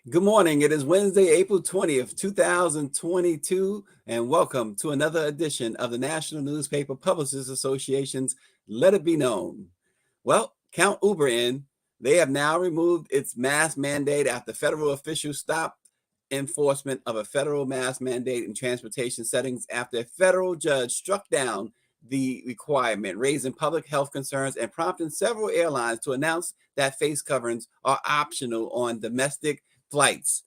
Good morning. It is Wednesday, April 20th, 2022, and welcome to another edition of the National Newspaper Publishers Association's Let It Be Known. Well, count Uber in. They have now removed its mask mandate after federal officials stopped enforcement of a federal mask mandate in transportation settings after a federal judge struck down the requirement, raising public health concerns and prompting several airlines to announce that face coverings are optional on domestic flights.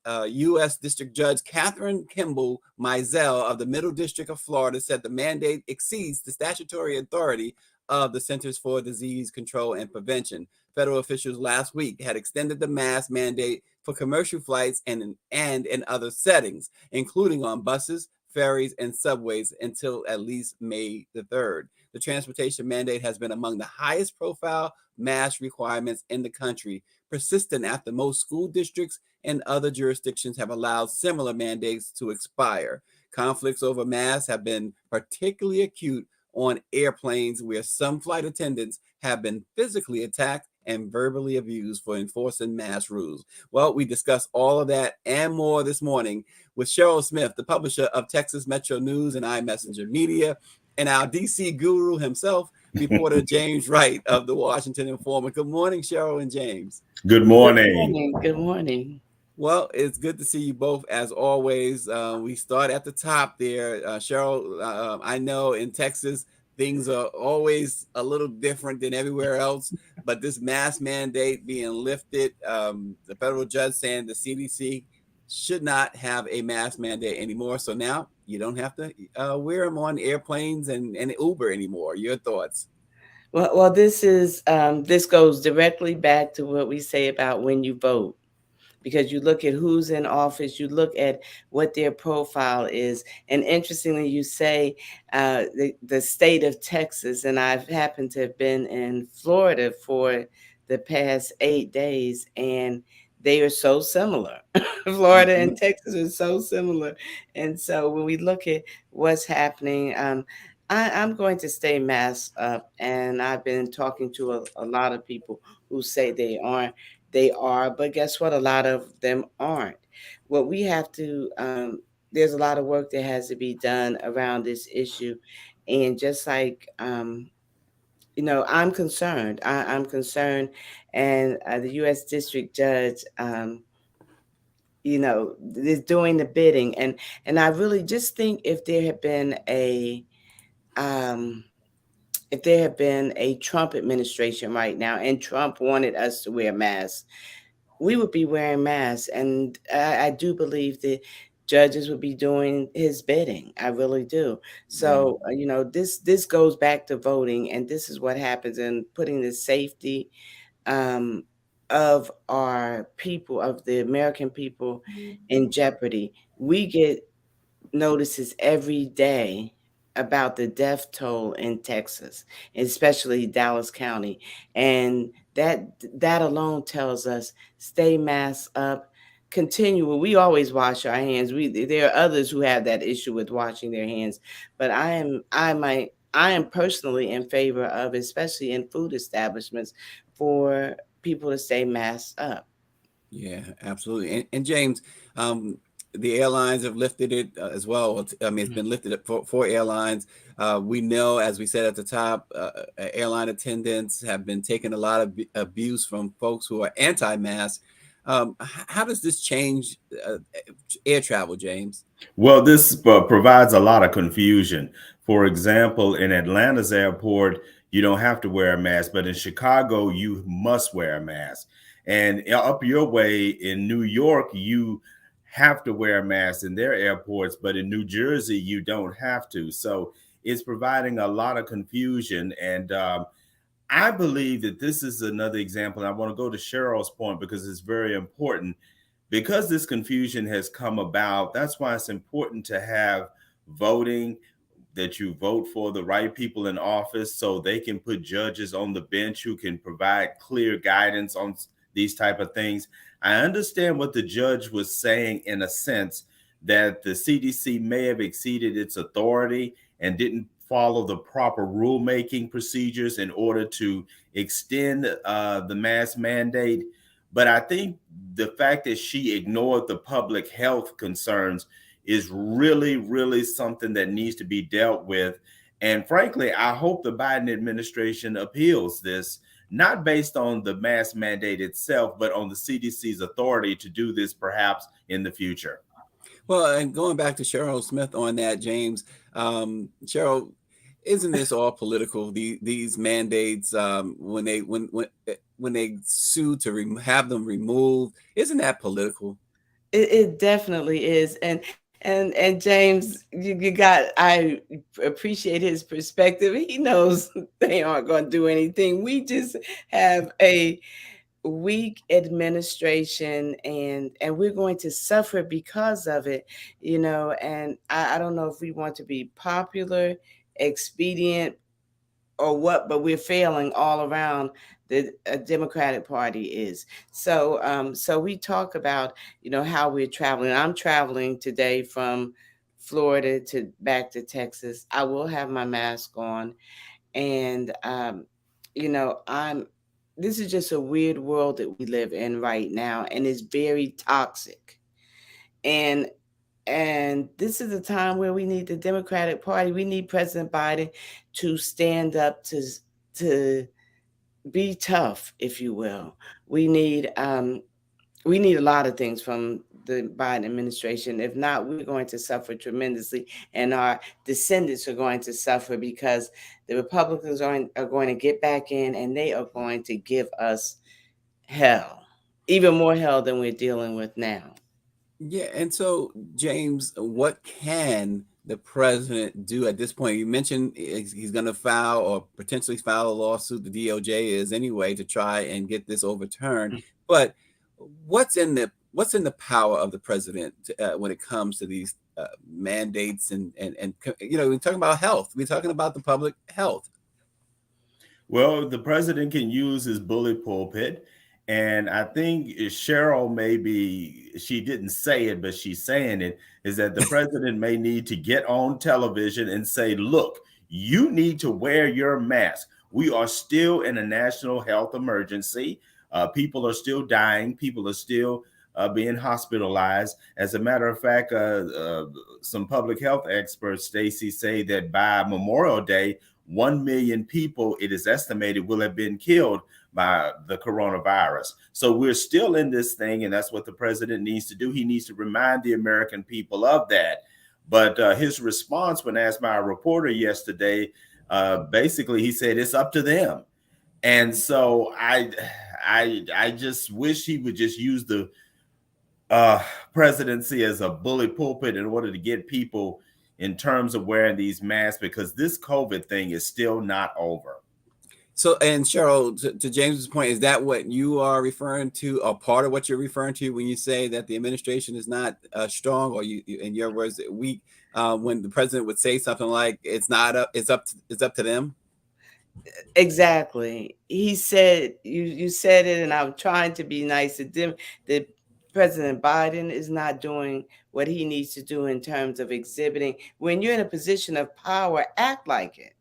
U.S. District Judge Catherine Kimball Mizell of the Middle District of Florida said the mandate exceeds the statutory authority of the Centers for Disease Control and Prevention. Federal officials last week had extended the mask mandate for commercial flights and in other settings, including on buses, ferries, and subways until at least May the 3rd. The transportation mandate has been among the highest profile mask requirements in the country, persistent after most school districts and other jurisdictions have allowed similar mandates to expire. Conflicts over masks have been particularly acute on airplanes where some flight attendants have been physically attacked and verbally abused for enforcing mask rules. Well, we discuss all of that and more this morning with Cheryl Smith, the publisher of Texas Metro News and iMessenger Media, and our DC guru himself, reporter James Wright of the Washington Informer. Good morning, Cheryl and James. Good Good morning. morning. Good morning. Well, it's good to see you both as always. We start at the top there. Cheryl, I know in Texas, things are always a little different than everywhere else, but this mask mandate being lifted, the federal judge saying the CDC should not have a mask mandate anymore. So now you don't have to wear them on airplanes and Uber anymore. Your thoughts? Well, this goes directly back to what we say about when you vote, because you look at who's in office, you look at what their profile is, and interestingly, you say the state of Texas, and I've happened to have been in Florida for the past 8 days, and they are so similar. Florida Mm-hmm. and Texas are so similar, and so when we look at what's happening, I'm going to stay masked up, and I've been talking to a lot of people who say they aren't. They are, but guess what? A lot of them aren't. What we have to, there's a lot of work that has to be done around this issue, and just like, I'm concerned. I'm concerned, and the U.S. District Judge, is doing the bidding, and I really just think um, if there had been a Trump administration right now, and Trump wanted us to wear masks, we would be wearing masks. And I do believe that judges would be doing his bidding. I really do. Yeah. So, this goes back to voting, and this is what happens in putting the safety um, of our people, of the American people, in jeopardy. We get notices every day about the death toll in Texas, especially Dallas County, and that alone tells us stay masked up. Continue. We always wash our hands. There are others who have that issue with washing their hands, but I am personally in favor of, especially in food establishments, for people to stay masked up. Yeah, absolutely. And James, the airlines have lifted it as well. I mean, it's been lifted up for airlines. We know, as we said at the top, airline attendants have been taking a lot of abuse from folks who are anti-mask. How does this change air travel, James? Well, this provides a lot of confusion. For example, in Atlanta's airport, you don't have to wear a mask, but in Chicago, you must wear a mask. And up your way in New York, you have to wear a mask in their airports, but in New Jersey, you don't have to. So it's providing a lot of confusion. And I believe that this is another example. And I want to go to Cheryl's point because it's very important. Because this confusion has come about, that's why it's important to have voting, that you vote for the right people in office so they can put judges on the bench who can provide clear guidance on these type of things. I understand what the judge was saying in a sense that the CDC may have exceeded its authority and didn't follow the proper rulemaking procedures in order to extend the mask mandate. But I think the fact that she ignored the public health concerns is really, really something that needs to be dealt with. And frankly, I hope the Biden administration appeals this, not based on the mask mandate itself, but on the CDC's authority to do this perhaps in the future. Well, and going back to Cheryl Smith on that, James, Cheryl, isn't this all political? These mandates, when they sue to have them removed, isn't that political? It definitely is. And James, you got, I appreciate his perspective. He knows they aren't going to do anything. We just have a weak administration, and we're going to suffer because of it, and I don't know if we want to be popular, expedient, or what, but we're failing all around. The Democratic Party is. So we talk about, how we're traveling. I'm traveling today from Florida to back to Texas. I will have my mask on, and I'm. This is just a weird world that we live in right now, and it's very toxic. And this is a time where we need the Democratic Party. We need President Biden to stand up to be tough, if you will. We need we need a lot of things from the Biden administration. If not, we're going to suffer tremendously, and our descendants are going to suffer because the Republicans are going to get back in, and they are going to give us hell, even more hell than we're dealing with now. Yeah, and so James, what can the president do at this point? You mentioned he's going to file or potentially file a lawsuit. The DOJ is anyway to try and get this overturned. But what's in the power of the president when it comes to these mandates and we're talking about health. We're talking about the public health. Well, the president can use his bully pulpit. And I think Cheryl, maybe she didn't say it, but she's saying it, is that the president may need to get on television and say, look, you need to wear your mask. We are still in a national health emergency. People are still dying. People are still being hospitalized. As a matter of fact, some public health experts, Stacy, say that by Memorial Day, 1 million people, it is estimated, will have been killed by the coronavirus. So we're still in this thing, and that's what the president needs to do. He needs to remind the American people of that. But his response when asked by a reporter yesterday, basically he said it's up to them. And so I just wish he would just use the presidency as a bully pulpit in order to get people in terms of wearing these masks, because this COVID thing is still not over. So, and Cheryl, to James's point, is that what you are referring to, or part of what you're referring to when you say that the administration is not strong, or you, in your words, weak? When the president would say something like, "It's not up, it's up to them." Exactly. He said, you said it, and I'm trying to be nice to them. The President Biden is not doing what he needs to do in terms of exhibiting. When you're in a position of power, act like it.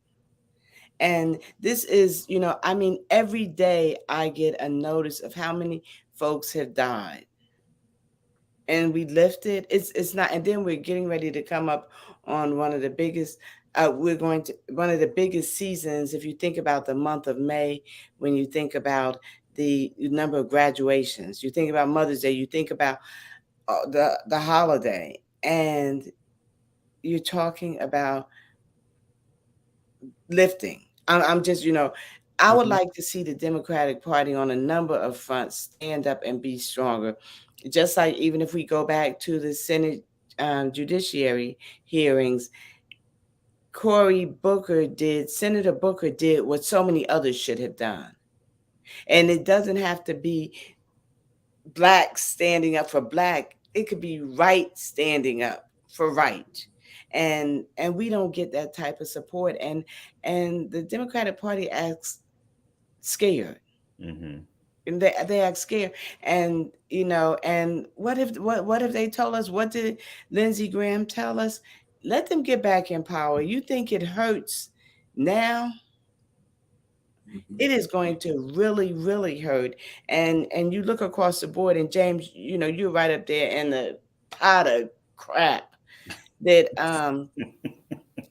And this is, I mean, every day I get a notice of how many folks have died. And we lifted. It's not, and then we're getting ready to come up on one of the biggest. We're going to one of the biggest seasons. If you think about the month of May, when you think about the number of graduations, you think about Mother's Day, you think about the holiday, and you're talking about lifting. I'm just, I would like to see the Democratic Party on a number of fronts stand up and be stronger. Just like even if we go back to the Senate judiciary hearings, Senator Booker did what so many others should have done. And it doesn't have to be black standing up for black. It could be right standing up for right. And we don't get that type of support. And the Democratic Party acts scared. Mm-hmm. And they act scared. And and what if they told us, what did Lindsey Graham tell us? Let them get back in power. You think it hurts now? Mhm. It is going to really, really hurt. And you look across the board, and James, you're right up there in the pot of crap that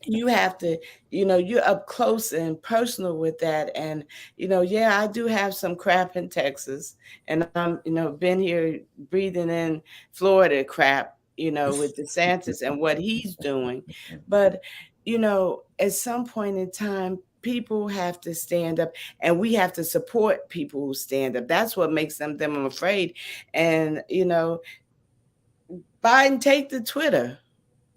you have to, you're up close and personal with that. And yeah, I do have some crap in Texas, and I'm been here breathing in Florida crap, with DeSantis and what he's doing. But at some point in time, people have to stand up, and we have to support people who stand up. That's what makes them afraid. And Biden, take the Twitter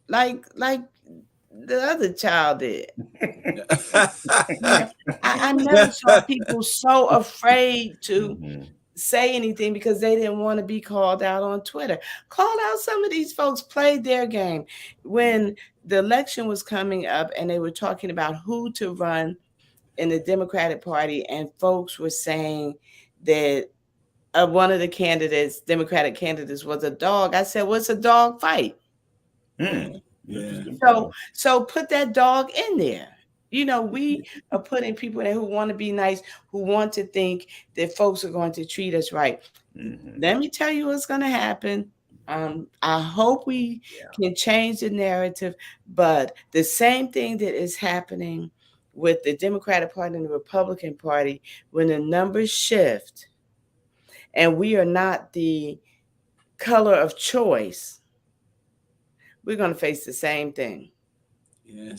like the other child did. You know, I never saw people so afraid to Mhm. say anything because they didn't want to be called out on Twitter. Call out some of these folks played their game. When the election was coming up and they were talking about who to run in the Democratic Party, and folks were saying that one of the candidates, Democratic candidates, was a dog. I said, "What's a dog fight?" Yeah, yeah, Interesting So put that dog in there. We are putting people in there who want to be nice, who want to think that folks are going to treat us right. Mhm. Let me tell you what's going to happen. I hope we Yeah. can change the narrative, but the same thing that is happening with the Democratic Party and the Republican Party, when the numbers shift and we are not the color of choice, we're going to face the same thing. yeah.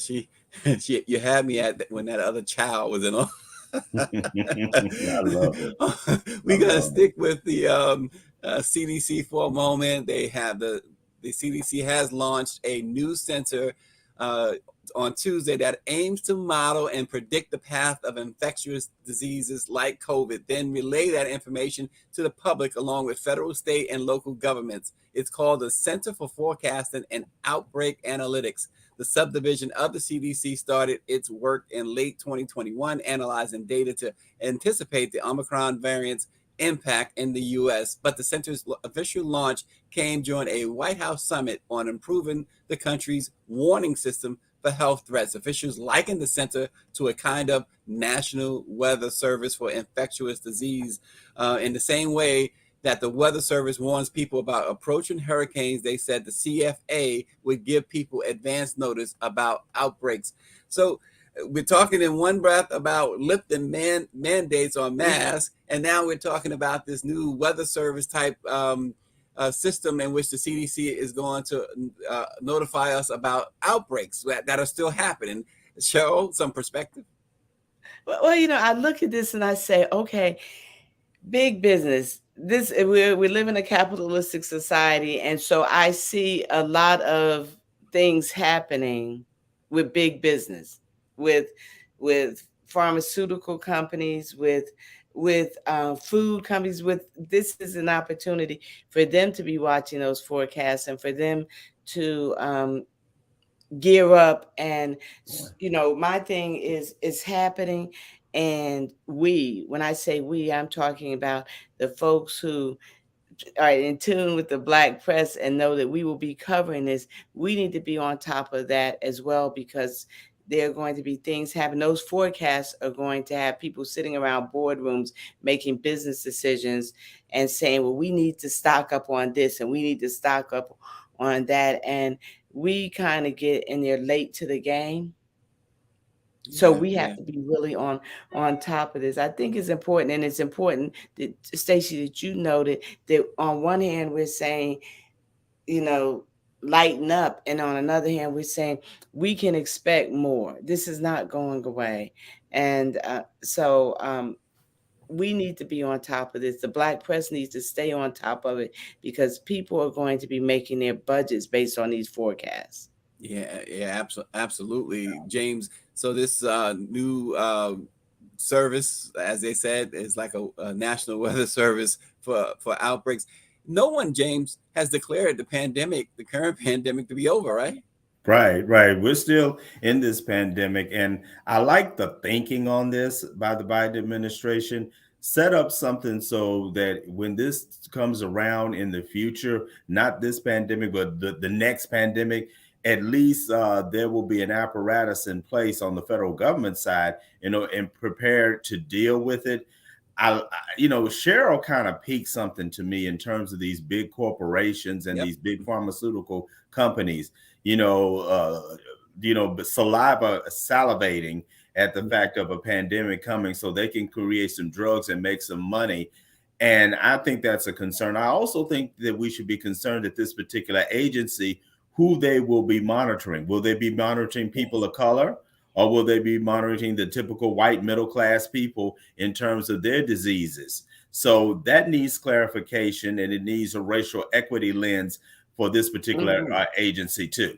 You had me at when that other child was in on. I love it. I We're gonna love it. stick with the CDC for a moment. The CDC has launched a new center uh, on Tuesday that aims to model and predict the path of infectious diseases like COVID, then relay that information to the public along with federal, state, and local governments. It's called the Center for Forecasting and Outbreak Analytics. The subdivision of the CDC started its work in late 2021, analyzing data to anticipate the Omicron variant's impact in the U.S. But the center's official launch came during a White House summit on improving the country's warning system for health threats. Officials likened the center to a kind of national weather service for infectious disease. In the same way that the Weather Service warns people about approaching hurricanes, they said the CFA would give people advance notice about outbreaks. So we're talking in one breath about lifting mandates on masks, and now we're talking about this new Weather Service type system in which the CDC is going to notify us about outbreaks that are still happening. Cheryl, some perspective? Well, I look at this and I say, okay, big business. We live in a capitalistic society, and so I see a lot of things happening with big business, with with pharmaceutical companies, with food companies. With This is an opportunity for them to be watching those forecasts and for them to gear up. And my thing is happening. And when I say we, I'm talking about the folks who are in tune with the Black press and know that we will be covering this. We need to be on top of that as well, because there are going to be things happen. Those forecasts are going to have people sitting around boardrooms making business decisions and saying, well, we need to stock up on this and we need to stock up on that. And we kind of get in there late to the game. So Yeah, we yeah, have to be really on top of this. I think it's important, and it's important that, Stacey, that you noted that on one hand we're saying, you know, lighten up, and on another hand we're saying we can expect more. This is not going away, and we need to be on top of this. The Black press needs to stay on top of it, because people are going to be making their budgets based on these forecasts. yeah, absolutely, James. So this new service, as they said, is like a national weather service for outbreaks. No one, James, has declared the current pandemic, to be over, right? Right, right. We're still in this pandemic. And I like the thinking on this by the Biden administration. Set up something so that when this comes around in the future, not this pandemic, but the next pandemic, at least there will be an apparatus in place on the federal government side, and prepared to deal with it. Cheryl kind of peaked something to me in terms of these big corporations and Yep. these big pharmaceutical companies, salivating at the fact of a pandemic coming so they can create some drugs and make some money. And I think that's a concern. I also think that we should be concerned at this particular agency who they will be monitoring. Will they be monitoring people of color? Or will they be monitoring the typical white middle class people in terms of their diseases? So that needs clarification, and it needs a racial equity lens for this particular agency too.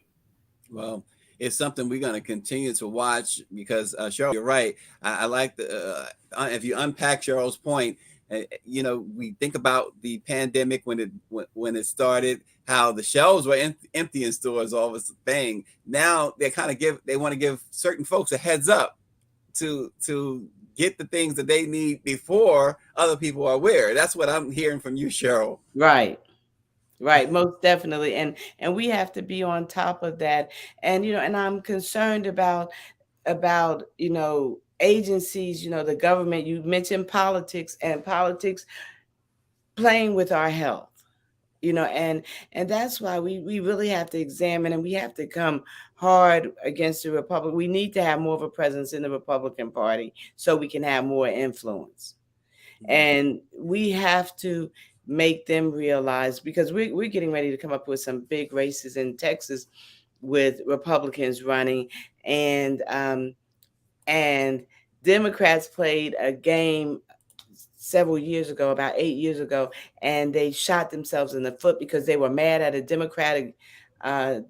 Well, it's something we're going to continue to watch because Cheryl, you're right. I like if you unpack Cheryl's point. We think about the pandemic when it started, how the shelves were empty in stores, all this thing. Now they want to give certain folks a heads up to get the things that they need before other people are aware. That's what I'm hearing from you, Cheryl. Right, most definitely, and we have to be on top of that. And and I'm concerned about agencies, the government. You mentioned politics, and politics playing with our health. And that's why we really have to examine, and we have to come hard against the Republic. We need to have more of a presence in the Republican Party so we can have more influence. And we have to make them realize, because we're getting ready to come up with some big races in Texas with Republicans running, and Democrats played a game several years ago, about 8 years ago, and they shot themselves in the foot because they were mad at a Democratic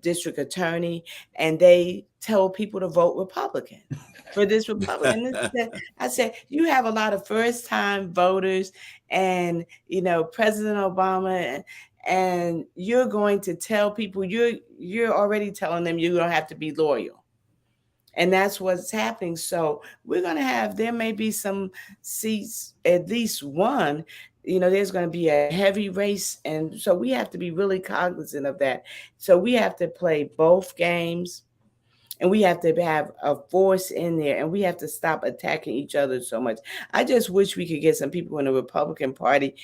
district attorney, and they told people to vote Republican for this Republican. I said, you have a lot of first-time voters, and President Obama, and you're going to tell people, you're already telling them you don't have to be loyal. And that's what's happening. So we're going to have, there may be some seats, at least one, there's going to be a heavy race. And so we have to be really cognizant of that. So we have to play both games, and we have to have a force in there, and we have to stop attacking each other so much. I just wish we could get some people in the Republican Party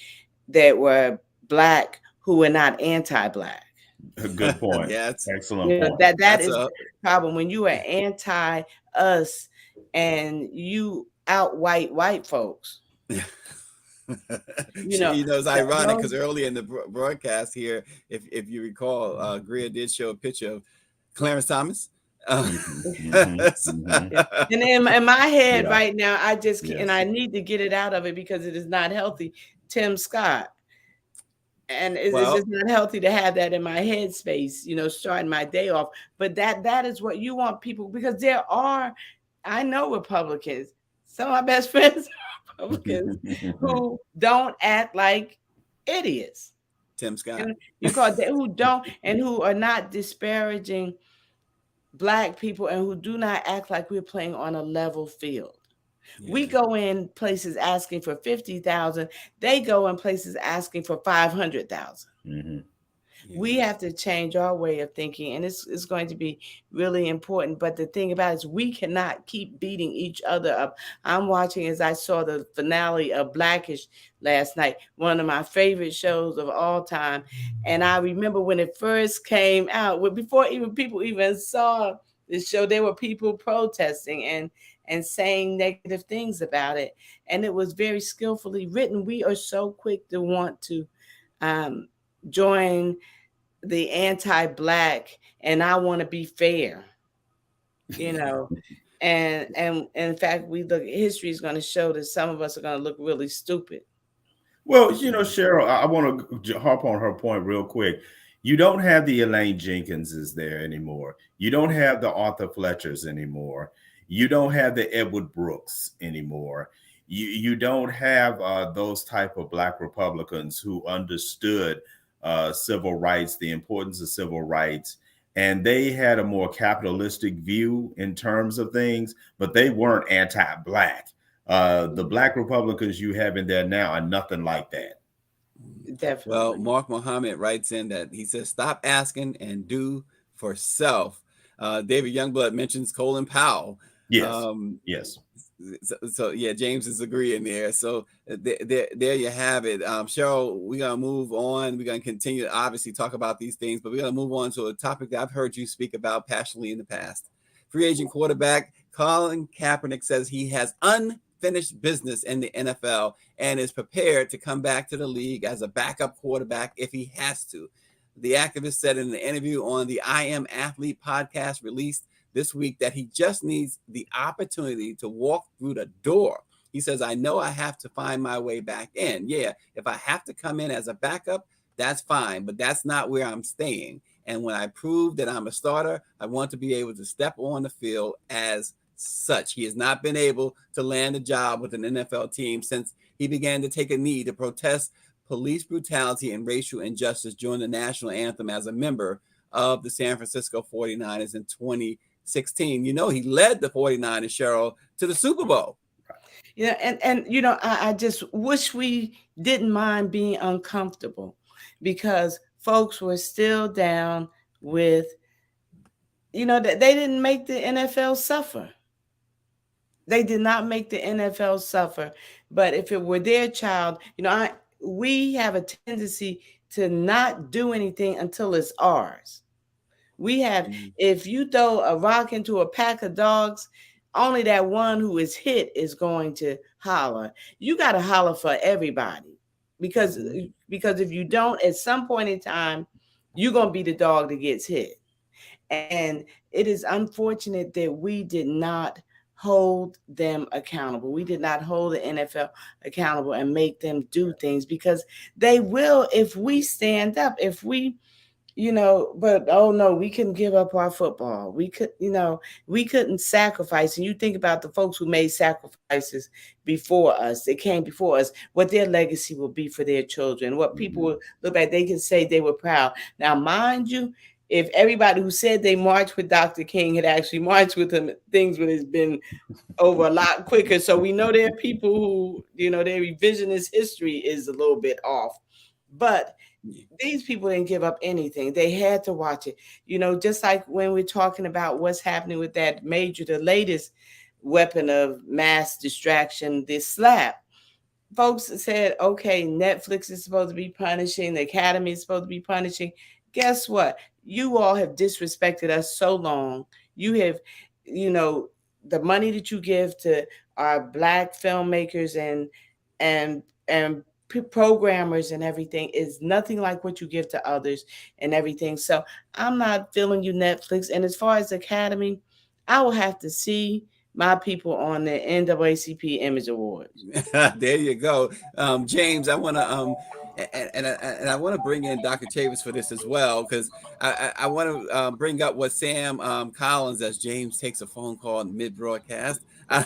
that were Black who were not anti-Black. Good point. Yeah, excellent point. That is the problem. When you are anti us and you out white folks. It's ironic because early in the broadcast here, if you recall, Greer did show a picture of Clarence Thomas. And in my head right now, I just and I need to get it out of it because it is not healthy. Tim Scott. And it's just not healthy to have that in my headspace, starting my day off. But that is what you want people, because I know Republicans, some of my best friends are Republicans who don't act like idiots. Tim Scott. And you call it, who don't, and who are not disparaging Black people, and who do not act like we're playing on a level field. Yeah. We go in places asking for 50,000. They go in places asking for 500,000. Mm-hmm. Yeah. We have to change our way of thinking, and it's going to be really important. But the thing about it is we cannot keep beating each other up. I'm watching, as I saw the finale of Blackish last night, one of my favorite shows of all time. And I remember when it first came out, before even people even saw the show, there were people protesting and saying negative things about it. And it was very skillfully written. We are so quick to want to join the anti-Black, and I want to be fair, and in fact, history is going to show that some of us are going to look really stupid. Well, Cheryl, I want to harp on her point real quick. You don't have the Elaine Jenkinses there anymore. You don't have the Arthur Fletchers anymore. You don't have the Edward Brooks anymore. You don't have those type of Black Republicans who understood civil rights, the importance of civil rights, and they had a more capitalistic view in terms of things, but they weren't anti-Black. The Black Republicans you have in there now are nothing like that. Definitely. Well, Mark Muhammad writes in that he says, stop asking and do for self. David Youngblood mentions Colin Powell. Yes. Yes. So yeah, James is agreeing there. So there you have it. Cheryl, we're gonna move on. We're gonna continue to obviously talk about these things, but we're gonna move on to a topic that I've heard you speak about passionately in the past. Free agent quarterback Colin Kaepernick says he has unfinished business in the NFL and is prepared to come back to the league as a backup quarterback if he has to. The activist said in an interview on the I Am Athlete podcast released this week that he just needs the opportunity to walk through the door. He says, I know I have to find my way back in. Yeah, if I have to come in as a backup, that's fine, but that's not where I'm staying. And when I prove that I'm a starter, I want to be able to step on the field as such. He has not been able to land a job with an NFL team since he began to take a knee to protest police brutality and racial injustice during the national anthem as a member of the San Francisco 49ers in 2016. You know, he led the 49ers, Cheryl, to the Super Bowl. Yeah, and I just wish we didn't mind being uncomfortable, because folks were still down with, that they didn't make the NFL suffer. They did not make the NFL suffer. But if it were their child, we have a tendency to not do anything until it's ours. We have, if you throw a rock into a pack of dogs, only that one who is hit is going to holler. You got to holler for everybody, because if you don't, at some point in time, you're going to be the dog that gets hit. And it is unfortunate that we did not hold them accountable. We did not hold the NFL accountable and make them do things, because they will if we stand up. If we but oh no, we couldn't give up our football. We couldn't sacrifice. And you think about the folks who made sacrifices before us, they came before us, what their legacy will be for their children, what people will look back, they can say they were proud. Now, mind you, if everybody who said they marched with Dr. King had actually marched with him, things would have been over a lot quicker. So we know there are people who, their revisionist history is a little bit off. But these people didn't give up anything. They had to watch it. Just like when we're talking about what's happening with that the latest weapon of mass distraction, this slap. Folks said, okay, Netflix is supposed to be punishing, the Academy is supposed to be punishing. Guess what? You all have disrespected us so long. You have, the money that you give to our Black filmmakers and programmers and everything is nothing like what you give to others and everything. So I'm not feeling you, Netflix. And as far as Academy, I will have to see my people on the NAACP Image Awards. There you go. James, I want to and I want to bring in Dr. Chavis for this as well, because I want to bring up what Sam Collins, as James takes a phone call mid-broadcast. I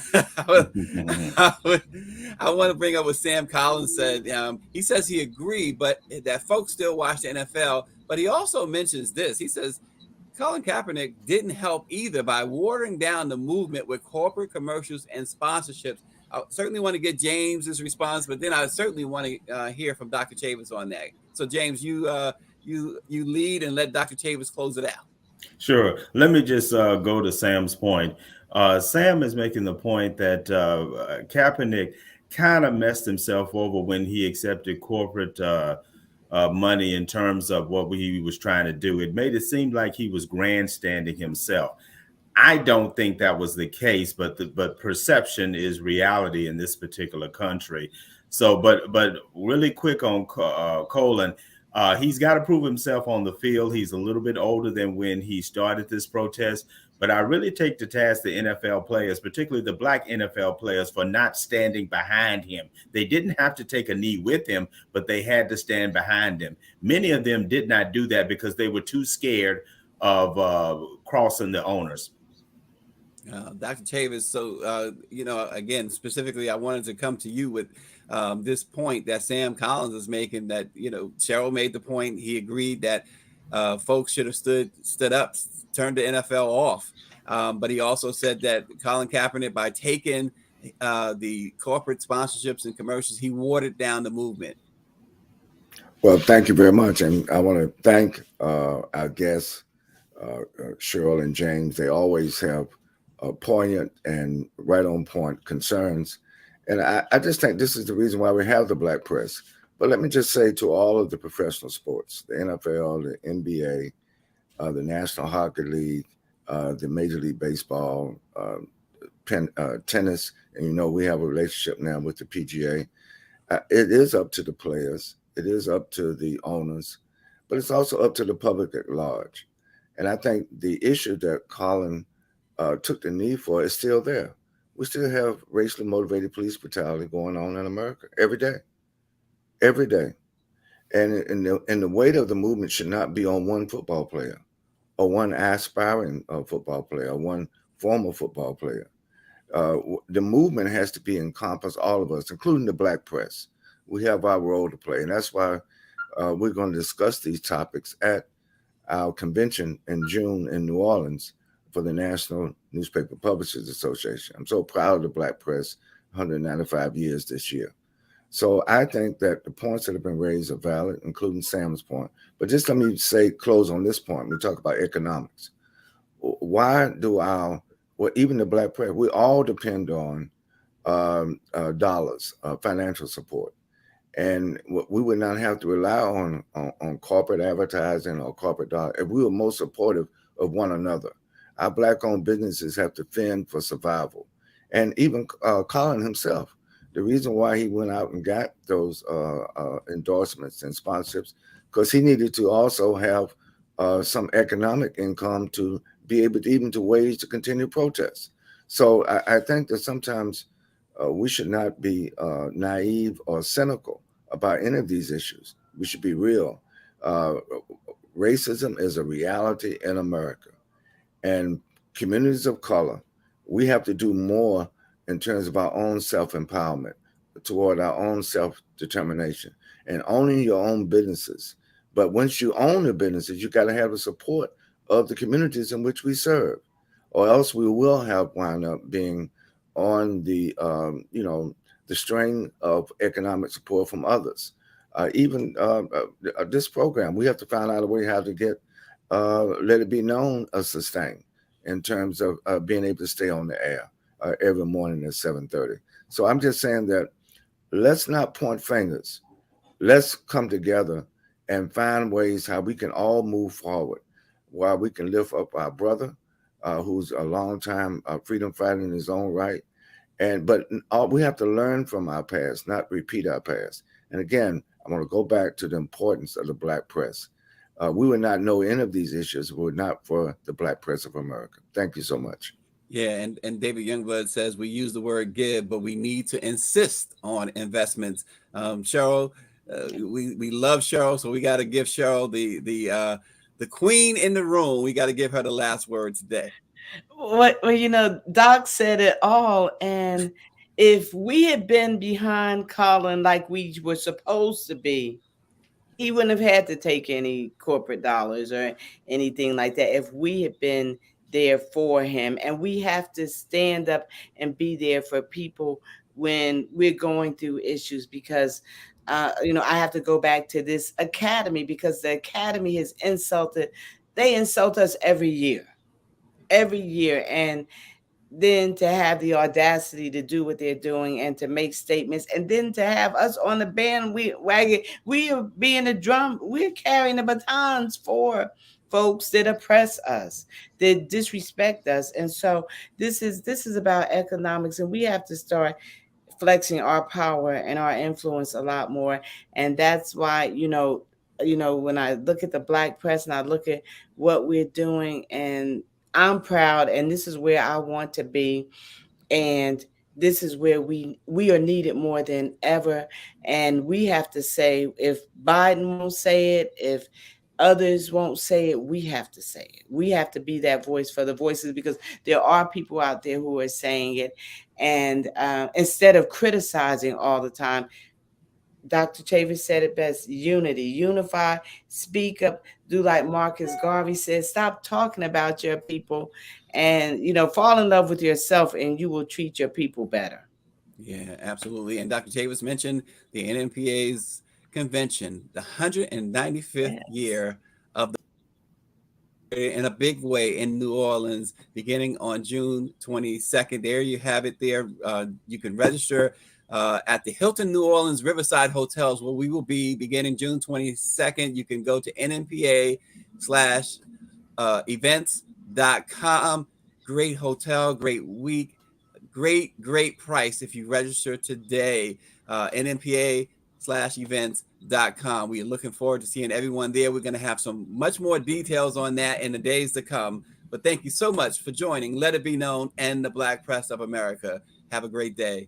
want to bring up what Sam Collins said. He says he agreed, but that folks still watch the NFL. But he also mentions this. He says Colin Kaepernick didn't help either by watering down the movement with corporate commercials and sponsorships. I certainly want to get James's response, but then I certainly want to hear from Dr. Chavis on that. So, James, you lead and let Dr. Chavis close it out. Sure. Let me just go to Sam's point. Sam is making the point that Kaepernick kind of messed himself over when he accepted corporate money in terms of what he was trying to do. It made it seem like he was grandstanding himself. I don't think that was the case, but perception is reality in this particular country. So, but really quick on Colin, he's got to prove himself on the field. He's a little bit older than when he started this protest, but I really take to task the NFL players, particularly the Black NFL players, for not standing behind him. They didn't have to take a knee with him, but they had to stand behind him. Many of them did not do that because they were too scared of crossing the owners. Dr. Chavis, so, again, specifically, I wanted to come to you with this point that Sam Collins is making, that, Cheryl made the point. He agreed that folks should have stood up, turned the NFL off. But he also said that Colin Kaepernick, by taking the corporate sponsorships and commercials, he watered down the movement. Well, thank you very much. And I want to thank our guest, Cheryl and James, they always have poignant and right on point concerns. And I just think this is the reason why we have the black press. But let me just say to all of the professional sports, the NFL, the NBA, the National Hockey League, the Major League Baseball, tennis, and we have a relationship now with the PGA. It is up to the players, it is up to the owners, but it's also up to the public at large. And I think the issue that Colin took the knee for is still there. We still have racially motivated police brutality going on in America every day. And the weight of the movement should not be on one football player or one aspiring football player or one former football player. The movement has to be encompass all of us, including the black press. We have our role to play, and that's why we're going to discuss these topics at our convention in June in New Orleans for the National Newspaper Publishers Association. I'm so proud of the black press, 195 years this year. So I think that the points that have been raised are valid, including Sam's point. But just let me close on this point. We talk about economics. Why do even the black press, we all depend on dollars, financial support. And we would not have to rely on corporate advertising or corporate dollars if we were more supportive of one another. Our black-owned businesses have to fend for survival. And even Colin himself, the reason why he went out and got those endorsements and sponsorships, because he needed to also have some economic income to be able to even to wage to continue protests. So I think that sometimes we should not be naive or cynical about any of these issues. We should be real. Uh, Racism is a reality in America, and communities of color, we have to do more in terms of our own self-empowerment, toward our own self-determination and owning your own businesses. But once you own the businesses, you got to have the support of the communities in which we serve, or else we will have wind up being on the string of economic support from others. Even this program, we have to find out a way how to get let it be known sustained in terms of being able to stay on the air every morning at 7:30. So I'm just saying that let's not point fingers. Let's come together and find ways how we can all move forward, while we can lift up our brother, who's a long time freedom fighter in his own right. But we have to learn from our past, not repeat our past. And again, I want to go back to the importance of the black press. We would not know any of these issues if it were not for the black press of America. Thank you so much. Yeah, and David Youngblood says we use the word give, but we need to insist on investments. Cheryl, we love Cheryl, so we got to give Cheryl the queen in the room. We got to give her the last word today. Well, Doc said it all. And if we had been behind Colin like we were supposed to be, he wouldn't have had to take any corporate dollars or anything like that if we had been there for him. And we have to stand up and be there for people when we're going through issues, because I have to go back to this academy, because the academy has they insult us every year. And then to have the audacity to do what they're doing and to make statements, and then to have us on the bandwagon, we are being a drum, we're carrying the batons for folks that oppress us, that disrespect us. And so this is about economics, and we have to start flexing our power and our influence a lot more. And that's why, when I look at the black press and I look at what we're doing, and I'm proud, and this is where I want to be. And this is where we are needed more than ever. And we have to say, if Biden won't say it, if others won't say it, we have to say it. We have to be that voice for the voices, because there are people out there who are saying it. And instead of criticizing all the time, Dr. Chavis said it best: unity, unify, speak up, do like Marcus Garvey said, stop talking about your people, and fall in love with yourself, and you will treat your people better. Yeah, absolutely. And Dr. Davis mentioned the NNPA's convention, the 195th Yes. year of in a big way in New Orleans beginning on June 22nd. There you have it there. You can register at the Hilton New Orleans Riverside Hotels, where we will be beginning June 22nd. You can go to NNPA/events.com. Great hotel, great week, great price if you register today. NNPA/events.com. We are looking forward to seeing everyone there. We're going to have some much more details on that in the days to come. But thank you so much for joining Let It Be Known and the Black Press of America. Have a great day.